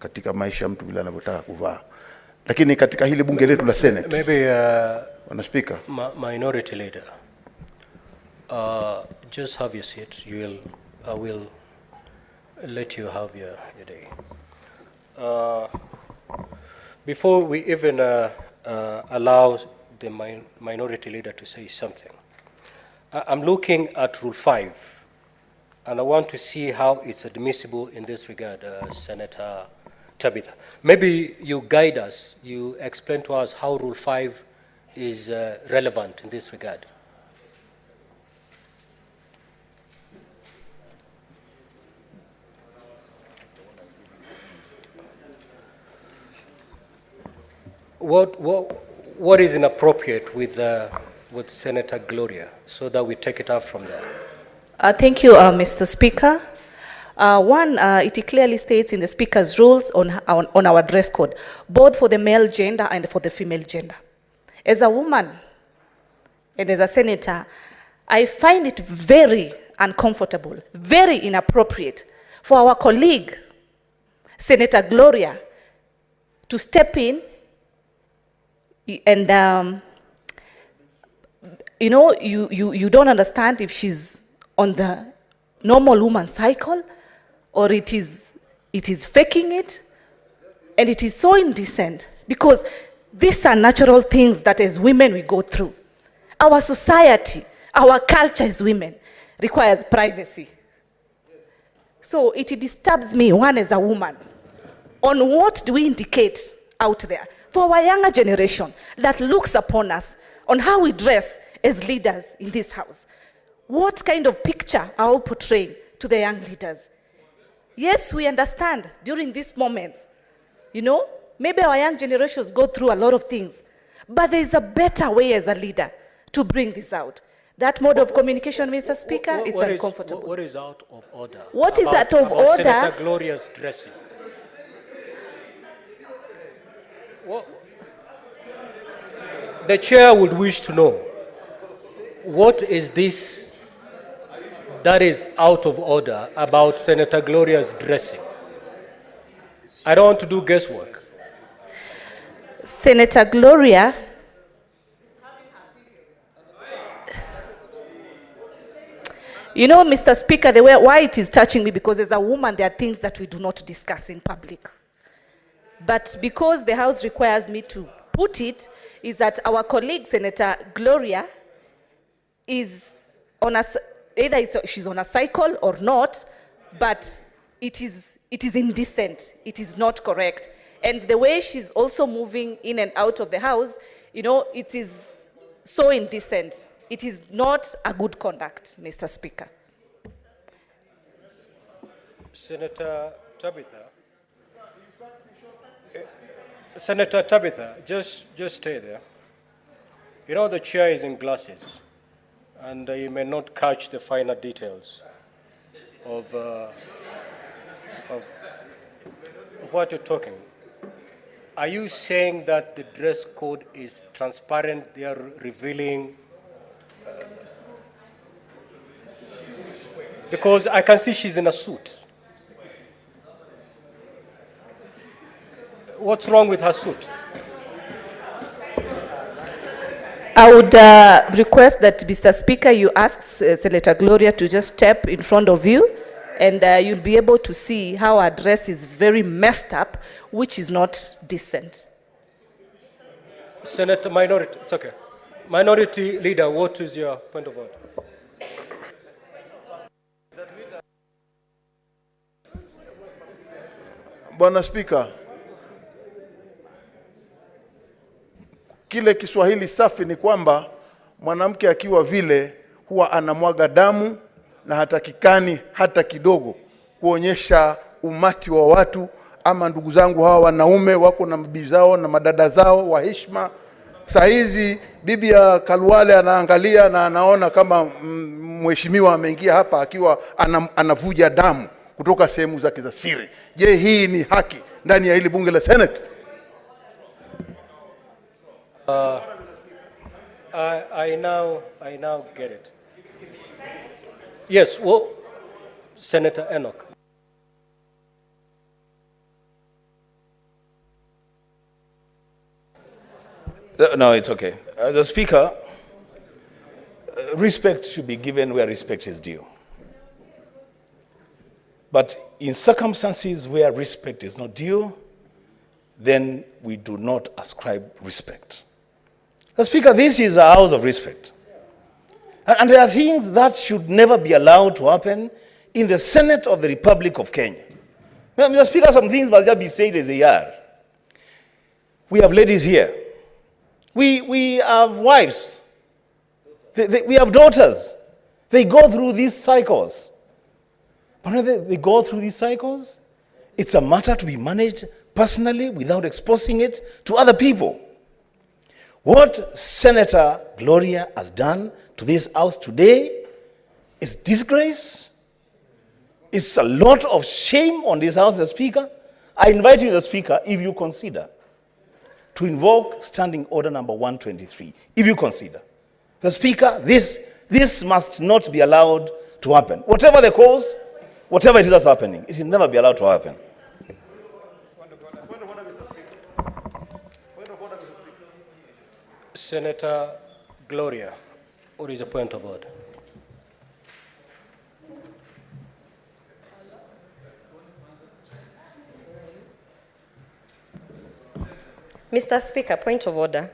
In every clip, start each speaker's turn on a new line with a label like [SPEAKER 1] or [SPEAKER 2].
[SPEAKER 1] katika maisha ya mtu bila anavyotaka kuvaa. Lakini katika hili bunge letu la Senate,
[SPEAKER 2] maybe
[SPEAKER 1] Bwana Speaker,
[SPEAKER 2] minority leader, just have your seat. I will let you have your day. Before we even allow the minority leader to say something, I'm looking at Rule 5, and I want to see how it's admissible in this regard, Senator Tabitha. Maybe you guide us, you explain to us how Rule 5 is relevant in this regard. What is inappropriate with Senator Gloria, so that we take it up from there?
[SPEAKER 3] Thank you, Mr. Speaker. One, it clearly states in the Speaker's rules on our dress code, both for the male gender and for the female gender. As a woman and as a senator, I find it very uncomfortable, very inappropriate for our colleague, Senator Gloria, to step in and, you don't understand if she's on the normal woman cycle or it is faking it, and it is so indecent because these are natural things that as women we go through. Our society, our culture as women requires privacy. So it disturbs me, one as a woman, on what do we indicate out there for our younger generation that looks upon us on how we dress as leaders in this house. What kind of picture are we portraying to the young leaders? Yes, we understand during these moments, maybe our young generations go through a lot of things, but there is a better way as a leader to bring this out. That mode of communication, Mr. Speaker, it's uncomfortable.
[SPEAKER 2] What is out of order?
[SPEAKER 3] What is out of order?
[SPEAKER 2] Senator Gloria's dressing. The chair would wish to know, what is this that is out of order about Senator Gloria's dressing? I don't want to do guesswork.
[SPEAKER 3] Senator Gloria, Mr. Speaker, why it is touching me, because as a woman, there are things that we do not discuss in public. But because the House requires me to put it, is that our colleague, Senator Gloria, is on either she's on a cycle or not, but it is indecent. It is not correct. And the way she's also moving in and out of the House, it is so indecent. It is not a good conduct, Mr. Speaker.
[SPEAKER 2] Senator Tabitha. Senator Tabitha, just stay there. The chair is in glasses, and you may not catch the finer details of what you're talking. Are you saying that the dress code is transparent? They are revealing? Because I can see she's in a suit. What's wrong with her suit?
[SPEAKER 3] I would request that, Mr. Speaker, you ask Senator Gloria to just step in front of you, and you'll be able to see how her dress is very messed up, which is not decent.
[SPEAKER 2] Senator Minority, it's okay. Minority Leader, what is your point of order?
[SPEAKER 1] Bwana Speaker, kile Kiswahili safi ni kwamba mwanamke akiwa vile huwa anamwaga damu na hatakikani hata kidogo kuonyesha umati wa watu, ama ndugu zangu hawa wanaume wako na mabibi zao na madada zao wa heshima. Saa hizi bibi ya Kalwale anaangalia na anaona kama mheshimiwa ameingia hapa akiwa anavuja damu kutoka sehemu zake za siri. Je, hii ni haki ndani ya hili bunge la Senate?
[SPEAKER 2] I now get it. Yes, well, Senator Enoch.
[SPEAKER 4] No, it's okay. The Speaker, respect should be given where respect is due. But in circumstances where respect is not due, then we do not ascribe respect. The Speaker, this is a house of respect. And there are things that should never be allowed to happen in the Senate of the Republic of Kenya. Mr. Speaker, some things must just be said as they are. We have ladies here. We have wives. We have daughters. They go through these cycles. But when they go through these cycles, it's a matter to be managed personally without exposing it to other people. What Senator Gloria has done to this house today is disgrace. It's a lot of shame on this house, the Speaker. I invite you, the Speaker, if you consider, to invoke Standing Order number 123, if you consider. The Speaker, this must not be allowed to happen. Whatever the cause, whatever it is that's happening, it will never be allowed to happen.
[SPEAKER 2] Senator Gloria, what is the point of order?
[SPEAKER 5] Mr. Speaker, point of order.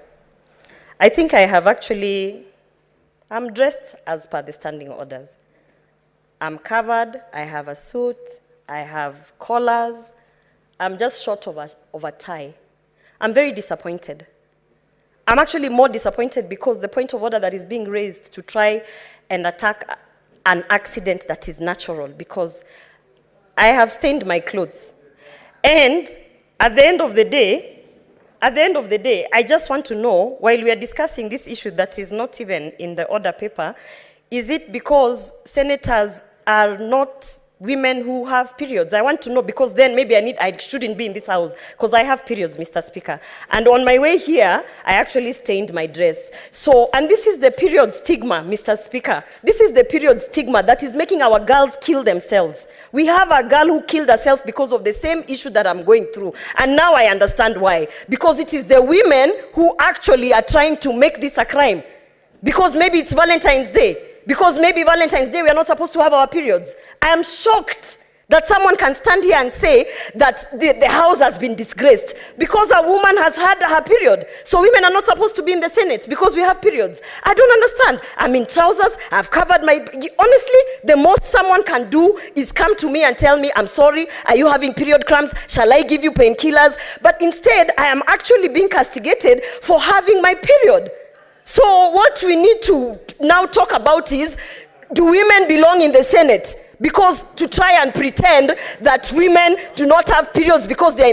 [SPEAKER 5] I think I have I'm dressed as per the standing orders. I'm covered, I have a suit, I have collars. I'm just short of a tie. I'm very disappointed. I'm actually more disappointed because the point of order that is being raised to try and attack an accident that is natural, because I have stained my clothes. And at the end of the day, I just want to know, while we are discussing this issue that is not even in the order paper, is it because senators are not women who have periods? I want to know, because then maybe I shouldn't be in this house, because I have periods, Mr. Speaker. And on my way here, I actually stained my dress. So, and this is the period stigma, Mr. Speaker. This is the period stigma that is making our girls kill themselves. We have a girl who killed herself because of the same issue that I'm going through. And now I understand why. Because it is the women who actually are trying to make this a crime. Because maybe it's Valentine's Day. Because maybe Valentine's Day we are not supposed to have our periods. I am shocked that someone can stand here and say that the house has been disgraced because a woman has had her period. So women are not supposed to be in the Senate because we have periods. I don't understand. I'm in trousers. I've covered my... Honestly, the most someone can do is come to me and tell me, I'm sorry, are you having period cramps? Shall I give you painkillers? But instead, I am actually being castigated for having my period. So what we need to now talk about is, do women belong in the Senate? Because to try and pretend that women do not have periods because they are